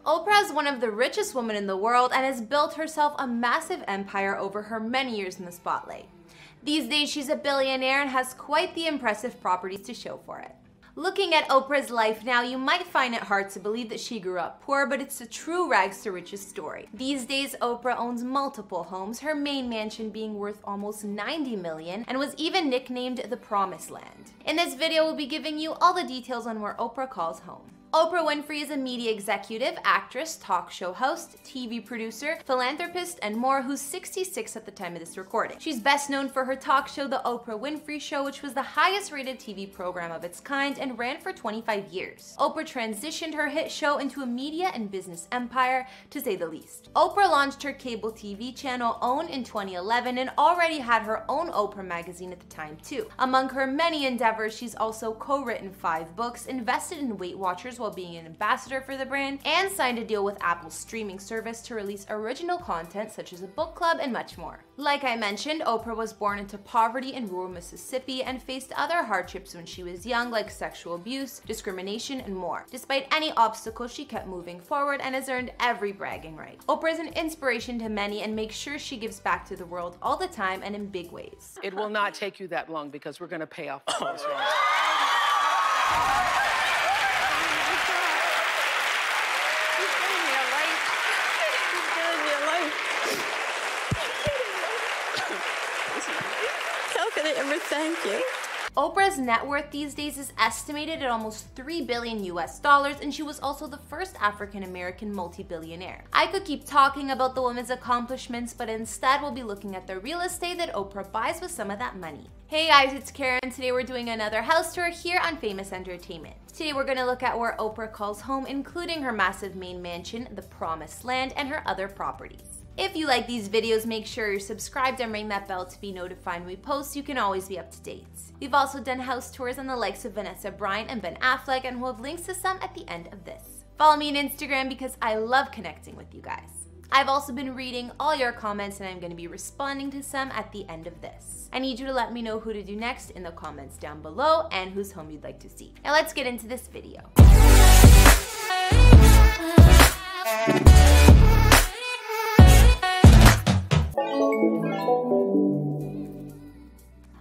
Oprah is one of the richest women in the world and has built herself a massive empire over her many years in the spotlight. These days, she's a billionaire and has quite the impressive properties to show for it. Looking at Oprah's life now, you might find it hard to believe that she grew up poor, but it's a true rags to riches story. These days, Oprah owns multiple homes, her main mansion being worth almost $90 million and was even nicknamed the Promised Land. In this video, we'll be giving you all the details on where Oprah calls home. Oprah Winfrey is a media executive, actress, talk show host, TV producer, philanthropist, and more, who's 66 at the time of this recording. She's best known for her talk show, The Oprah Winfrey Show, which was the highest rated TV program of its kind and ran for 25 years. Oprah transitioned her hit show into a media and business empire, to say the least. Oprah launched her cable TV channel OWN in 2011 and already had her own Oprah magazine at the time too. Among her many endeavors, she's also co-written 5 books, invested in Weight Watchers while being an ambassador for the brand, and signed a deal with Apple's streaming service to release original content such as a book club and much more. Like I mentioned, Oprah was born into poverty in rural Mississippi and faced other hardships when she was young, like sexual abuse, discrimination, and more. Despite any obstacles, she kept moving forward and has earned every bragging right. Oprah is an inspiration to many and makes sure she gives back to the world all the time and in big ways. It will not take you that long because we're going to pay off all those loans. How can I ever thank you? Oprah's net worth these days is estimated at almost $3 billion, and she was also the first African-American multi-billionaire. I could keep talking about the woman's accomplishments, but instead we'll be looking at the real estate that Oprah buys with some of that money. Hey guys, it's Karen. Today we're doing another house tour here on Famous Entertainment. Today we're going to look at where Oprah calls home, including her massive main mansion, the Promised Land, and her other properties. If you like these videos, make sure you're subscribed and ring that bell to be notified when we post so you can always be up to date. We've also done house tours on the likes of Vanessa Bryant and Ben Affleck, and we'll have links to some at the end of this. Follow me on Instagram because I love connecting with you guys. I've also been reading all your comments and I'm going to be responding to some at the end of this. I need you to let me know who to do next in the comments down below and whose home you'd like to see. Now let's get into this video.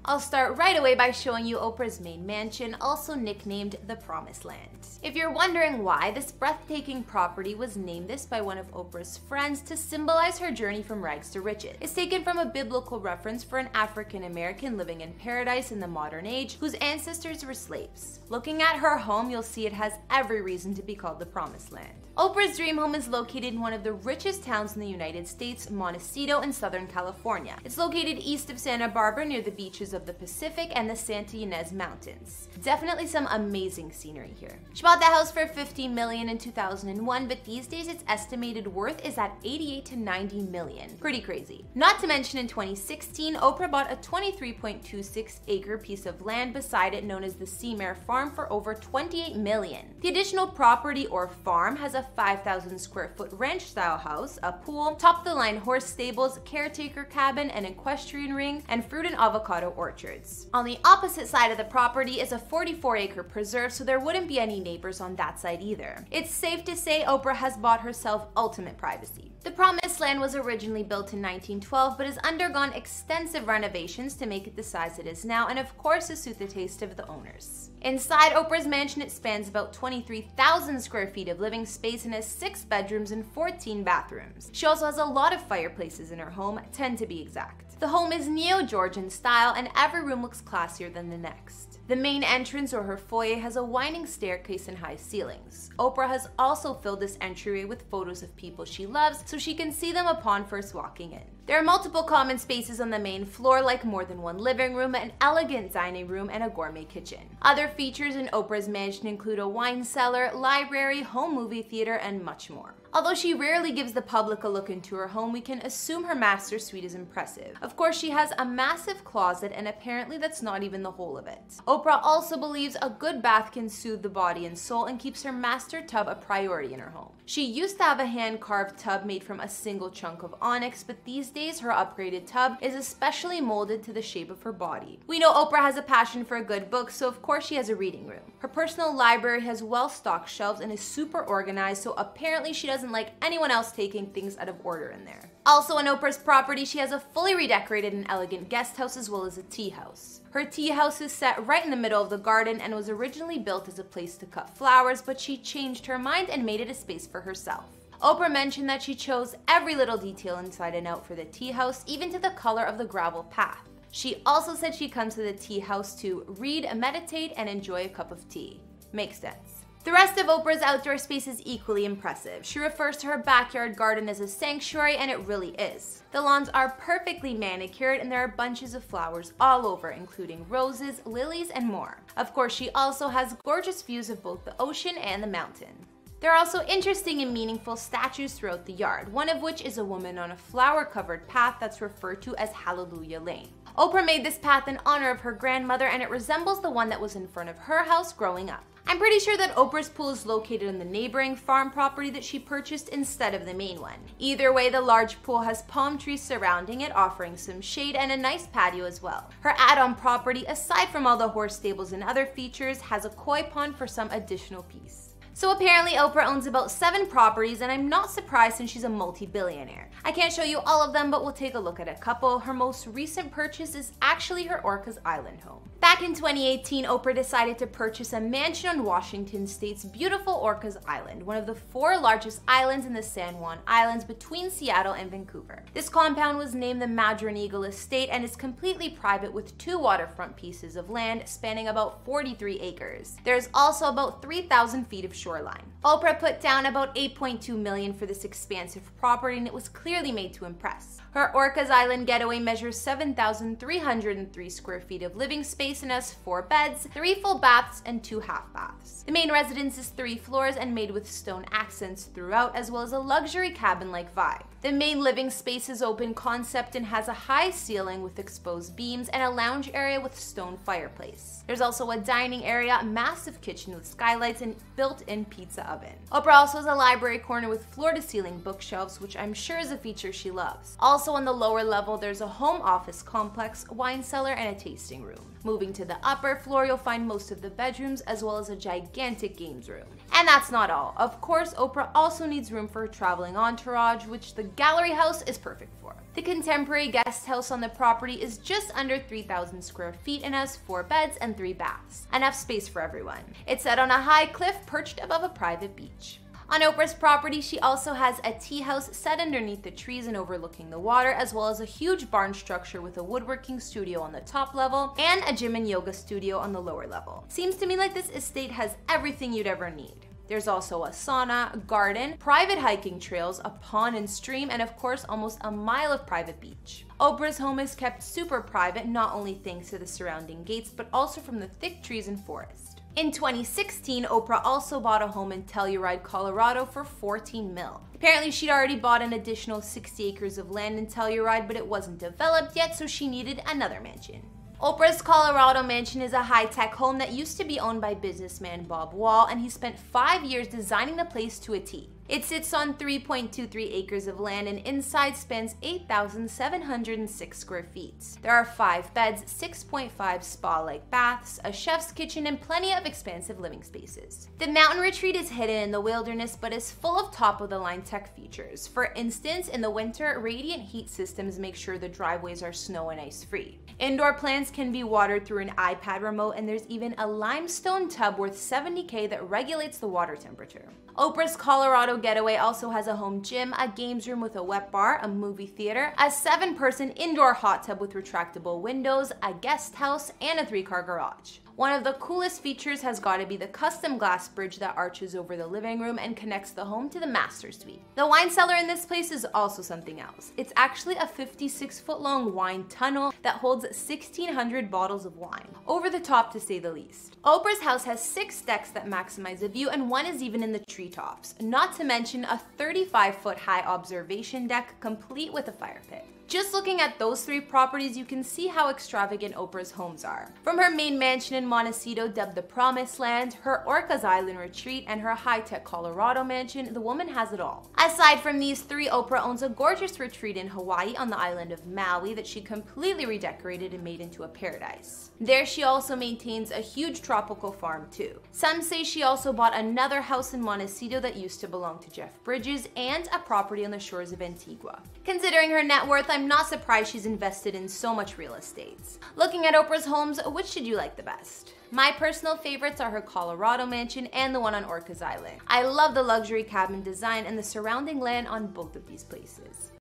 I'll start right away by showing you Oprah's main mansion, also nicknamed the Promised Land. If you're wondering why, this breathtaking property was named this by one of Oprah's friends to symbolize her journey from rags to riches. It's taken from a biblical reference for an African American living in paradise in the modern age whose ancestors were slaves. Looking at her home, you'll see it has every reason to be called the Promised Land. Oprah's dream home is located in one of the richest towns in the United States, Montecito in Southern California. It's located east of Santa Barbara near the beaches of the Pacific and the Santa Ynez Mountains. Definitely some amazing scenery here. She bought the house for $50 million in 2001, but these days its estimated worth is at $88 to $90 million. Pretty crazy. Not to mention in 2016, Oprah bought a 23.26 acre piece of land beside it known as the Seamare Farm for over $28 million. The additional property or farm has a 5,000 square foot ranch style house, a pool, top of the line horse stables, caretaker cabin, an equestrian ring, and fruit and avocado orchards. On the opposite side of the property is a 44 acre preserve, so there wouldn't be any neighbors on that side either. It's safe to say Oprah has bought herself ultimate privacy. The Promised Land was originally built in 1912 but has undergone extensive renovations to make it the size it is now and of course to suit the taste of the owners. Inside Oprah's mansion, it spans about 23,000 square feet of living space and has 6 bedrooms and 14 bathrooms. She also has a lot of fireplaces in her home, 10 to be exact. The home is neo-Georgian style and every room looks classier than the next. The main entrance or her foyer has a winding staircase and high ceilings. Oprah has also filled this entryway with photos of people she loves so she can see them upon first walking in. There are multiple common spaces on the main floor like more than one living room, an elegant dining room, and a gourmet kitchen. Other features in Oprah's mansion include a wine cellar, library, home movie theater, and much more. Although she rarely gives the public a look into her home, we can assume her master suite is impressive. Of course, she has a massive closet and apparently that's not even the whole of it. Oprah also believes a good bath can soothe the body and soul and keeps her master tub a priority in her home. She used to have a hand-carved tub made from a single chunk of onyx, but these days her upgraded tub is especially molded to the shape of her body. We know Oprah has a passion for a good book, so of course she has a reading room. Her personal library has well-stocked shelves and is super organized, so apparently she doesn't like anyone else taking things out of order in there. Also on Oprah's property, she has a fully redecorated and elegant guest house as well as a tea house. Her tea house is set right in the middle of the garden and was originally built as a place to cut flowers, but she changed her mind and made it a space for herself. Oprah mentioned that she chose every little detail inside and out for the tea house, even to the color of the gravel path. She also said she comes to the tea house to read, meditate, and enjoy a cup of tea. Makes sense. The rest of Oprah's outdoor space is equally impressive. She refers to her backyard garden as a sanctuary, and it really is. The lawns are perfectly manicured and there are bunches of flowers all over, including roses, lilies, and more. Of course, she also has gorgeous views of both the ocean and the mountain. There are also interesting and meaningful statues throughout the yard, one of which is a woman on a flower-covered path that's referred to as Hallelujah Lane. Oprah made this path in honor of her grandmother, and it resembles the one that was in front of her house growing up. I'm pretty sure that Oprah's pool is located in the neighboring farm property that she purchased instead of the main one. Either way, the large pool has palm trees surrounding it, offering some shade and a nice patio as well. Her add-on property, aside from all the horse stables and other features, has a koi pond for some additional peace. So apparently Oprah owns about 7 properties, and I'm not surprised since she's a multi-billionaire. I can't show you all of them, but we'll take a look at a couple. Her most recent purchase is actually her Orcas Island home. Back in 2018, Oprah decided to purchase a mansion on Washington State's beautiful Orcas Island, one of the 4 largest islands in the San Juan Islands between Seattle and Vancouver. This compound was named the Madron Eagle Estate and is completely private with 2 waterfront pieces of land spanning about 43 acres. There's also about 3,000 feet of shoreline. Oprah put down about $8.2 million for this expansive property, and it was clearly made to impress. Her Orcas Island getaway measures 7,303 square feet of living space and has 4 beds, 3 full baths, and 2 half baths. The main residence is 3 floors and made with stone accents throughout, as well as a luxury cabin-like vibe. The main living space is open concept and has a high ceiling with exposed beams and a lounge area with stone fireplace. There's also a dining area, a massive kitchen with skylights, and built-in pizza oven. Oprah also has a library corner with floor-to-ceiling bookshelves, which I'm sure is a feature she loves. Also on the lower level, there's a home office complex, wine cellar, and a tasting room. Moving to the upper floor, you'll find most of the bedrooms as well as a gigantic games room. And that's not all. Of course, Oprah also needs room for her traveling entourage, which the gallery house is perfect for. The contemporary guest house on the property is just under 3,000 square feet and has 4 beds and 3 baths. Enough space for everyone. It's set on a high cliff perched above a private beach. On Oprah's property, she also has a tea house set underneath the trees and overlooking the water, as well as a huge barn structure with a woodworking studio on the top level and a gym and yoga studio on the lower level. Seems to me like this estate has everything you'd ever need. There's also a sauna, garden, private hiking trails, a pond and stream, and of course almost a mile of private beach. Oprah's home is kept super private, not only thanks to the surrounding gates, but also from the thick trees and forest. In 2016, Oprah also bought a home in Telluride, Colorado for $14 million. Apparently, she'd already bought an additional 60 acres of land in Telluride, but it wasn't developed yet, so she needed another mansion. Oprah's Colorado mansion is a high-tech home that used to be owned by businessman Bob Wall, and he spent 5 years designing the place to a T. It sits on 3.23 acres of land and inside spans 8,706 square feet. There are 5 beds, 6.5 spa-like baths, a chef's kitchen, and plenty of expansive living spaces. The mountain retreat is hidden in the wilderness but is full of top-of-the-line tech features. For instance, in the winter, radiant heat systems make sure the driveways are snow and ice-free. Indoor plants can be watered through an iPad remote, and there's even a limestone tub worth $70K that regulates the water temperature. Oprah's Colorado getaway also has a home gym, a games room with a wet bar, a movie theater, a 7-person indoor hot tub with retractable windows, a guest house, and a 3-car garage. One of the coolest features has got to be the custom glass bridge that arches over the living room and connects the home to the master suite. The wine cellar in this place is also something else. It's actually a 56-foot-long wine tunnel that holds 1,600 bottles of wine. Over the top, to say the least. Oprah's house has 6 decks that maximize the view, and one is even in the treetops. Not to mention a 35-foot-high observation deck complete with a fire pit. Just looking at those 3 properties, you can see how extravagant Oprah's homes are. From her main mansion in Montecito, dubbed the Promised Land, her Orcas Island retreat, and her high-tech Colorado mansion, the woman has it all. Aside from these 3, Oprah owns a gorgeous retreat in Hawaii on the island of Maui that she completely redecorated and made into a paradise. There she also maintains a huge tropical farm too. Some say she also bought another house in Montecito that used to belong to Jeff Bridges and a property on the shores of Antigua. Considering her net worth, I'm not surprised she's invested in so much real estate. Looking at Oprah's homes, which did you like the best? My personal favorites are her Colorado mansion and the one on Orcas Island. I love the luxury cabin design and the surrounding land on both of these places.